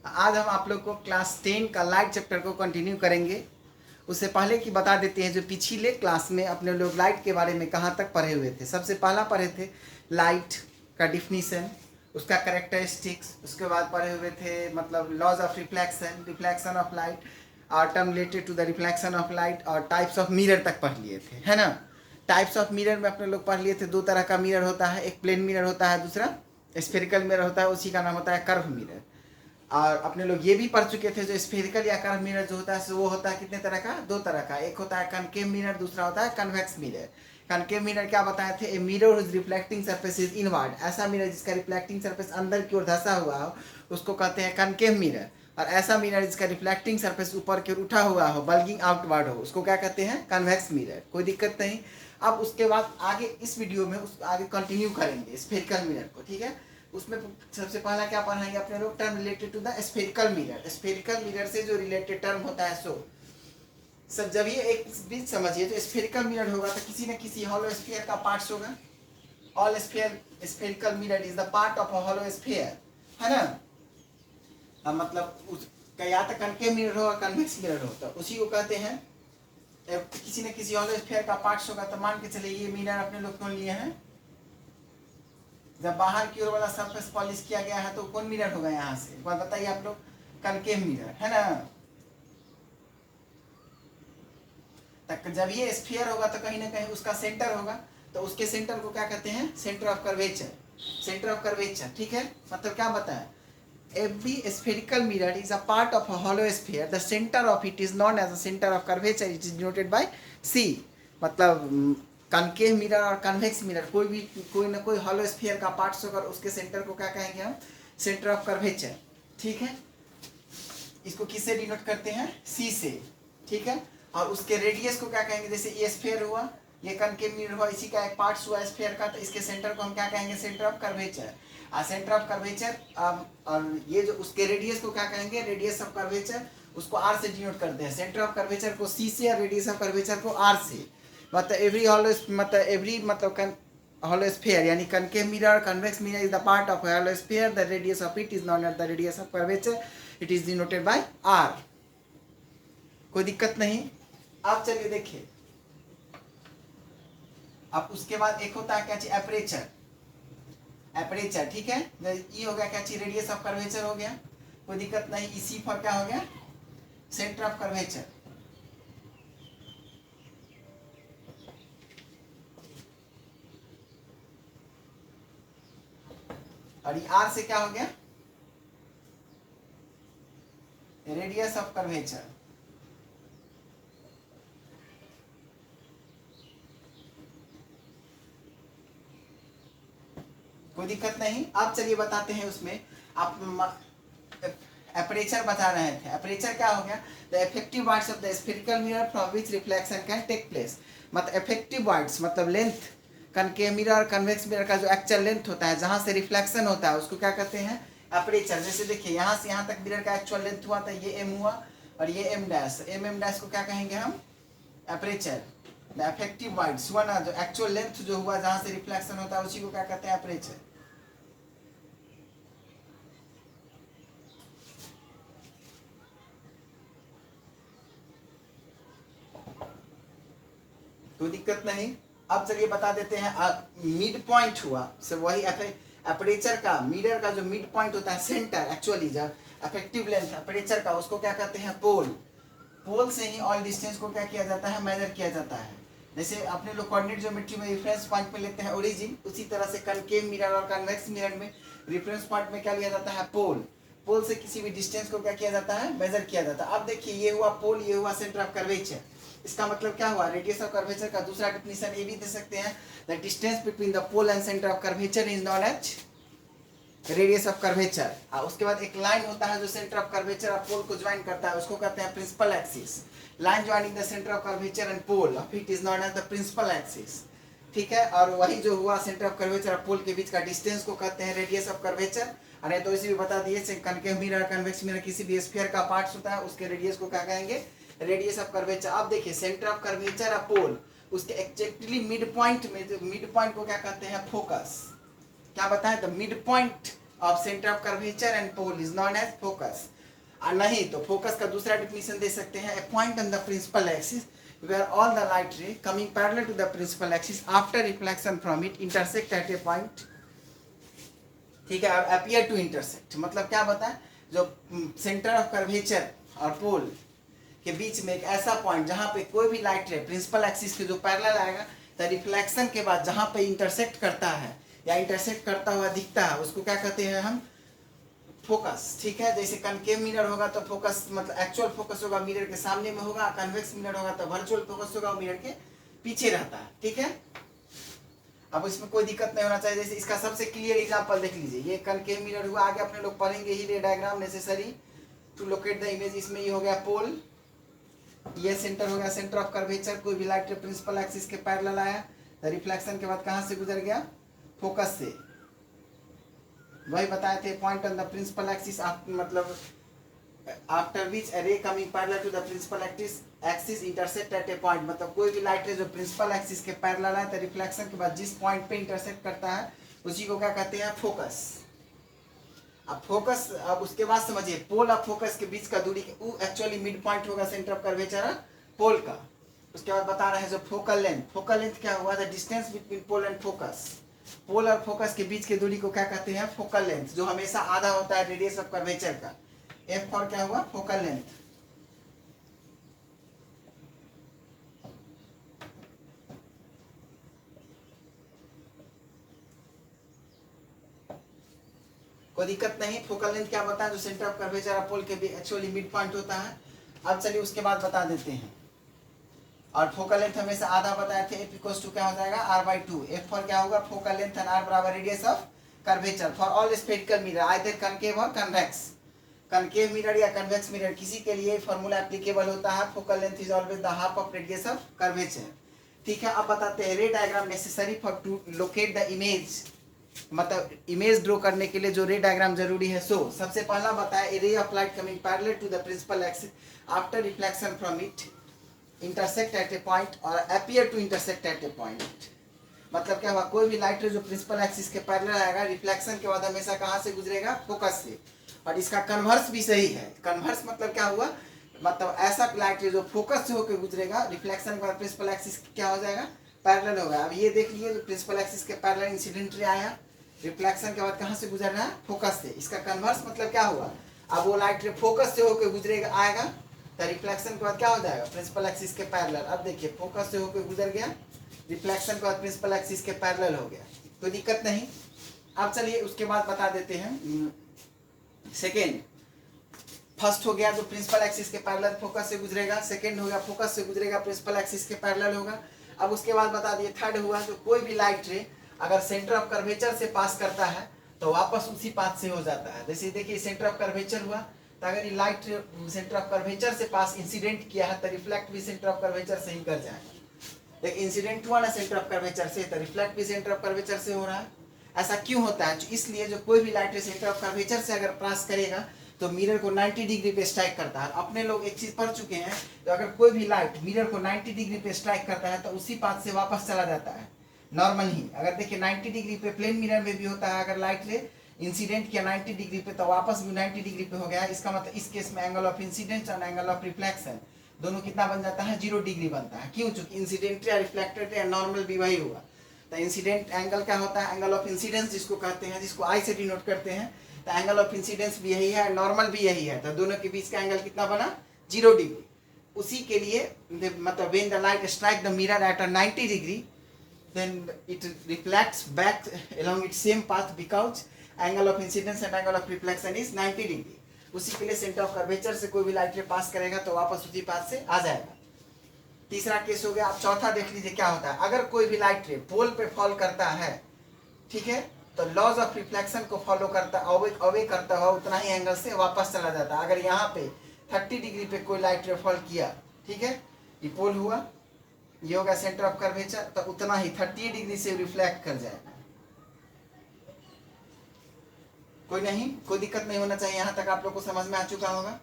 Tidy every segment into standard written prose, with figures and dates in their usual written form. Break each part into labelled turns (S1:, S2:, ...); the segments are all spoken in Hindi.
S1: आज हम आप लोग को क्लास 10 का लाइट चैप्टर को कंटिन्यू करेंगे। उससे पहले कि बता देते हैं जो पिछले क्लास में अपने लोग लाइट के बारे में कहाँ तक पढ़े हुए थे। सबसे पहला पढ़े थे लाइट का डिफिनीशन, उसका करेक्टरिस्टिक्स, उसके बाद पढ़े हुए थे मतलब laws of reflection, reflection of light और term related to the reflection of light और टाइप्स ऑफ मिरर तक पढ़ लिए थे, है ना। टाइप्स ऑफ मिरर में अपने लोग पढ़ लिए थे, दो तरह का मिरर होता है, एक प्लेन मिरर होता है, दूसरा स्फेरिकल मिरर होता है, उसी का नाम होता है कर्व मिरर। और अपने लोग ये भी पढ़ चुके थे जो स्फेरिकल या कर्व मिरर जो होता है वो होता है कितने तरह का, दो तरह का। एक होता है कनकेव मिरर, दूसरा होता है कन्वेक्स मिरर। कनकेव मिरर क्या बताए थे, a mirror whose reflecting surface is inward, ऐसा मिरर जिसका रिफ्लेक्टिंग सरफेस अंदर की ओर धंसा हुआ हो उसको कहते हैं कनकेव मिरर। और ऐसा मिरर जिसका रिफ्लेक्टिंग सरफेस ऊपर की ओर उठा हुआ हो, बल्गिंग आउटवर्ड हो, उसको क्या कहते हैं, कन्वेक्स मिरर। कोई दिक्कत नहीं। अब उसके बाद आगे इस वीडियो में उस आगे कंटिन्यू करेंगे स्फेरिकल मिरर को, ठीक है। उसमें सबसे पहला क्या पढ़ाएंगे अपने लोग, term related to the spherical mirror. Spherical mirror से जो रिलेटेड टर्म होता है सो सब जब ये एक बीच समझिए तो स्फेरिकल मिरर होगा तो किसी न किसी हॉलो स्फीयर का पार्ट्स होगा। All sphere spherical mirror is the part of a hollow sphere, है ना। मतलब उसका या तो कनकेव मिरर होगा, कन्वेक्स मिरर होता है, उसी को कहते हैं। किसी न किसी हॉलो स्फीयर का पार्ट्स होगा तो मान के चले ये मिरर अपने लोग क्यों लिए हैं, जब बाहर की ओर वाला सरफेस पॉलिश किया गया है तो कौन मिरर होगा यहाँ से, एक बार बताइए आप लोग, कनकेव मिरर, है ना। तक जब ये स्फीयर होगा तो कहीं ना कहीं उसका सेंटर होगा, तो उसके सेंटर को क्या कहते हैं, centre of curvature. Centre of curvature, ठीक है। मतलब क्या बताएं, every spherical mirror is a part of a hollow sphere, the center of it is known as the center of curvature, it is denoted by C। मतलब कनकेव मिरर और कन्वेक्स मिरर कोई ना कोई हॉलो स्फीयर का पार्ट्स होकर उसके सेंटर को क्या कहेंगे हम, सेंटर ऑफ कर्वेचर, ठीक है। इसको किससे डिनोट करते हैं, सी से, ठीक है। और उसके रेडियस को क्या कहेंगे, जैसे ये स्फीयर हुआ, ये कनकेव मिरर हुआ, इसी का एक पार्ट्स हुआ स्फीयर का, तो इसके सेंटर को हम क्या कहेंगे, centre of curvature. Centre of curvature और ये जो उसके रेडियस को क्या कहेंगे, रेडियस ऑफ कर्वेचर, उसको आर से डिनोट करते हैं। सेंटर ऑफ कर्वेचर को सी से और रेडियस ऑफ कर्वेचर को आर से। मतलब एवरी हॉलो मतलब hollow sphere यानी concave mirror, convex mirror is the part of a hollow sphere, the radius of it is known as the radius of curvature, it is denoted by r। कोई दिक्कत नहीं। अब चलिए देखिए, अब उसके बाद एक होता है क्या चीज, एपरेचर। एपरेचर, ठीक है। ये हो गया क्या चीज, रेडियस ऑफ कर्वेचर हो गया, कोई दिक्कत नहीं। इसी फॉर क्या हो गया, सेंटर ऑफ कर्वेचर। और ये आर से क्या हो गया, रेडियस ऑफ कर्वेचर। कोई दिक्कत नहीं। अब चलिए बताते हैं उसमें, आप एपरेचर बता रहे थे। एपरेचर क्या हो गया, the effective widths of the spherical mirror from which reflection can take place. मतलब इफेक्टिव वाइड्स मतलब लेंथ, कनकेव मिरर और कन्वेक्स मिरर का जो एक्चुअल लेंथ होता है जहां से रिफ्लेक्शन होता है उसको क्या कहते हैं, एपरेचर। जैसे देखिए यहाँ से यहाँ तक मिरर का एक्चुअल लेंथ हुआ था, ये एम हुआ और ये एम डैश, एम डैश को क्या कहेंगे हम, एपरेचर। द इफेक्टिव वाइड्स हुआ ना, जो एक्चुअल लेंथ जो हुआ जहां से रिफ्लेक्शन होता है उसी को क्या कहते हैं, एपरेचर। कोई दिक्कत नहीं। अब चलिए बता देते हैं, मिड पॉइंट हुआ से वही एपरेचर का, मिरर का जो मिड पॉइंट होता है, सेंटर एक्चुअली जो इफेक्टिव लेंथ एपरेचर का, उसको क्या कहते हैं, पोल। पोल से ही ऑल डिस्टेंस को क्या किया जाता है, मेजर किया जाता है। जैसे अपने लोग कोऑर्डिनेट ज्योमेट्री में रेफरेंस पॉइंट में लेते हैं ओरिजिन, उसी तरह से कनकेव मिरर और कन्वेक्स मिरर में रेफरेंस पॉइंट में क्या लिया जाता है, पोल। पोल से किसी भी डिस्टेंस को क्या किया जाता है, मेजर किया जाता है। अब देखिए ये हुआ पोल, ये हुआ सेंटर ऑफ कर्वेचर। इसका मतलब क्या हुआ, रेडियस ऑफ कर्वेचर का दूसरा डेफिनेशन ये भी दे सकते हैं, the distance between the pole and centre of curvature is known as radius of curvature. उसके बाद एक लाइन होता है जो सेंटर ऑफ कर्वेचर और पोल को ज्वाइन करता है, उसको कहते हैं principal axis. Line joining the centre of curvature and pole of it is known as the principal axis, ठीक है। और वही जो हुआ सेंटर ऑफ कर्वेचर और पोल के बीच का डिस्टेंस को कहते हैं रेडियस ऑफ कर्वेचर। अरे तो इसी भी बता दिए, कनकेव मिरर कन्वेक्स मिरर किसी भी स्फीयर का पार्ट्स होता है, उसके रेडियस को क्या कहेंगे, रेडियस ऑफ कर्वेचर। अब देखिए सेंटर ऑफ कर्वेचर और पोल, उसके एक्जेक्टली मिड पॉइंट में, मिड पॉइंट को क्या कहते हैं, फोकस। क्या बताएं, the mid point of centre of curvature and pole is known as focus. नहीं तो फोकस का दूसरा डेफिनेशन दे सकते हैं, a point on the principal axis where all the light ray coming parallel to the principal axis after reflection from it intersect at a point, ठीक है, और appear to intersect मतलब क्या बताएं, जो सेंटर ऑफ कर्वेचर और पोल के बीच में एक ऐसा पॉइंट जहां पे कोई भी लाइट रे प्रिंसिपल एक्सिस के जो पैरेलल आएगा तो रिफ्लेक्शन के बाद जहां पे इंटरसेक्ट करता है या इंटरसेक्ट करता हुआ दिखता है उसको क्या कहते हैं हम, फोकस। ठीक है, जैसे कनकेव मिरर होगा तो फोकस मतलब एक्चुअल फोकस होगा मिरर के सामने में होगा, कन्वेक्स मिरर होगा तो वर्चुअल फोकस होगा मिरर के पीछे रहता है। ठीक है, अब इसमें कोई दिक्कत नहीं होना चाहिए। जैसे इसका सबसे क्लियर एग्जांपल देख लीजिए, ये कनकेव मिरर हुआ, आगे अपने लोग पढ़ेंगे ही ray diagram necessary to locate the image. इसमें ये हो गया पोल, ये सेंटर हो गया सेंटर ऑफ कर्वेचर, कोई भी लाइट प्रिंसिपल एक्सिस के पैरेलल आया तो रिफ्लेक्शन के बाद कहां से गुजर गया, फोकस से। वही बताए थे, point on the principal axis मतलब after which a ray coming parallel to the principal axis intersect at a point, मतलब कोई भी लाइट रे जो प्रिंसिपल एक्सिस के पैरेलल है तो रिफ्लेक्शन के बाद जिस पॉइंट पे इंटरसेक्ट करता है उसी को क्या कहते हैं, फोकस। अब फोकस, अब उसके बाद समझिए पोल और फोकस के बीच का दूरी एक्चुअली मिड पॉइंट होगा सेंटर ऑफ कर्वेचर पोल का। उसके बाद बता रहे हैं जो फोकल लेंथ क्या हुआ, the distance between pole and focus, pole और फोकस के बीच के दूरी को क्या कहते हैं, फोकल लेंथ, जो हमेशा आधा होता है रेडियस ऑफ कर्वेचर का। एफ फॉर क्या हुआ, फोकल लेंथ। कोई दिक्कत नहीं, फोकल लेंथ क्या बताया, जो सेंटर ऑफ कर्वेचर और पोल के बीच एक्चुअली मिड पॉइंट होता है। अब चलिए उसके बाद बता देते हैं, और फोकल लेंथ हमेशा आधा बताए थे, एफ इक्वल्स टू क्या हो जाएगा, r/2। एफ फॉर क्या होगा, फोकल लेंथ एंड r बराबर radius of curvature for all spherical mirror either concave और कन्वेक्स। कनकेव मिरर या कन्वेक्स मिरर किसी के लिए फॉर्मूला एप्लीकेबल होता है, focal length is always the half of radius of curvature. ठीक है, अब बताते हैं ray diagram necessary for to locate the image, मतलब इमेज ड्रॉ करने के लिए जो रे डायग्राम जरूरी है। सो सबसे पहला बताया, a ray of light coming parallel to the principal axis after reflection from it intersect at a point और appear to intersect at a point, मतलब क्या हुआ, कोई भी लाइट रे जो प्रिंसिपल एक्सिस के पैरेलल आएगा रिफ्लेक्शन के बाद हमेशा कहां से गुजरेगा, फोकस से। और इसका कन्वर्स भी सही है। कन्वर्स मतलब क्या हुआ, मतलब ऐसा लाइट रे जो फोकस से होकर गुजरेगा रिफ्लेक्शन के बाद प्रिंसिपल एक्सिस क्या हो जाएगा, पैरेलल होगा। अब ये देख लीजिए, प्रिंसिपल एक्सिस के पैरेलल इंसिडेंट रे आया, रिफ्लेक्शन के बाद कहां से गुजर रहा है, फोकस से। इसका कन्वर्स मतलब क्या हुआ, अब वो लाइट रे फोकस से होकर गुजरेगा आएगा तो रिफ्लेक्शन के बाद क्या हो जाएगा, प्रिंसिपल एक्सिस के पैरेलल। अब देखिए फोकस से होकर गुजर गया, रिफ्लेक्शन के बाद प्रिंसिपल एक्सिस के पैरेलल हो गया, कोई दिक्कत नहीं। अब चलिए उसके बाद बता देते हैं सेकेंड। फर्स्ट हो गया जो प्रिंसिपल एक्सिस के पैरेलल फोकस से गुजरेगा, सेकेंड हो गया फोकस से गुजरेगा प्रिंसिपल एक्सिस के पैरेलल होगा। अब उसके बाद बता दिए थर्ड हुआ, जो कोई भी लाइट रे अगर सेंटर ऑफ कर्वेचर से पास करता है तो वापस उसी पाथ से हो जाता है। जैसे देखिए सेंटर ऑफ कर्वेचर हुआ, तो अगर ये लाइट सेंटर ऑफ कर्वेचर से पास इंसिडेंट किया है तो रिफ्लेक्ट भी सेंटर ऑफ कर्वेचर से ही कर जाएगा। लेकिन इंसिडेंट हुआ ना सेंटर ऑफ कर्वेचर से, तो रिफ्लेक्ट भी सेंटर ऑफ कर्वेचर से हो रहा है। ऐसा क्यों होता है, इसलिए जो कोई भी लाइट सेंटर ऑफ कर्वेचर से अगर पास करेगा तो मिरर को 90 डिग्री पे स्ट्राइक करता है। अपने लोग एक चीज पढ़ चुके हैं, तो अगर कोई भी लाइट मिरर को 90 डिग्री पे स्ट्राइक करता है तो उसी पाथ से वापस चला जाता है नॉर्मल ही। अगर देखिए 90 डिग्री पे प्लेन मिरर में भी होता है, अगर लाइट रे इंसिडेंट किया 90 डिग्री पे तो वापस भी 90 डिग्री पे हो गया। इसका मतलब इस केस में एंगल ऑफ इंसिडेंस और एंगल ऑफ रिफ्लेक्शन दोनों कितना बन जाता है, 0 डिग्री बनता है। क्यों, चूंकि इंसिडेंट या रिफ्लेक्टेड या नॉर्मल भी वही हुआ। तो इंसिडेंट एंगल क्या होता है, एंगल ऑफ इंसिडेंस जिसको कहते हैं, जिसको आई से डिनोट करते हैं, तो एंगल ऑफ इंसिडेंस भी यही है, नॉर्मल भी यही है, तो दोनों के बीच का एंगल कितना बना, 0 डिग्री। उसी के लिए मतलब when the light strike the mirror at 90 degree then it reflects back along its same path because angle of incidence and angle of reflection is 90 degree। उसी के लिए सेंटर ऑफ कर्वेचर से कोई भी लाइट रे पास करेगा तो वापस उसी पाथ से आ जाएगा। तीसरा केस हो गया। आप चौथा देख लीजिए क्या होता है, अगर कोई भी लाइट रे पोल पे फॉल करता है, ठीक है, तो लॉज ऑफ रिफ्लेक्शन को फॉलो करता अवे करता हुआ उतना ही एंगल से वापस चला जाता है। अगर यहाँ पे 30 डिग्री पे कोई लाइट रे फॉल किया, ठीक है, ये पोल हुआ, ये होगा सेंटर ऑफ कर्वेचर, तो उतना ही 30 डिग्री से रिफ्लेक्ट कर जाएगा। कोई नहीं, कोई दिक्कत नहीं होना चाहिए। यहाँ तक आप लोग को समझ में आ चुका होगा।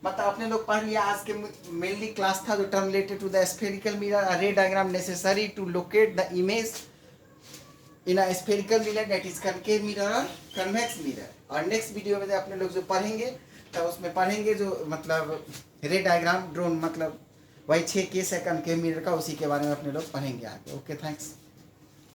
S1: मतलब अपने लोग पढ़ लिया, आज के मेनली क्लास था जो term related to the spherical mirror ray diagram necessary to locate the image in spherical mirror that is concave mirror और कन्वेक्स मिरर। और नेक्स्ट वीडियो में अपने लोग जो पढ़ेंगे तो उसमें पढ़ेंगे जो मतलब रे डायग्राम ड्रोन मतलब वही 6 केस है कनकेव मिरर का, उसी के बारे में अपने लोग पढ़ेंगे आगे। Okay thanks.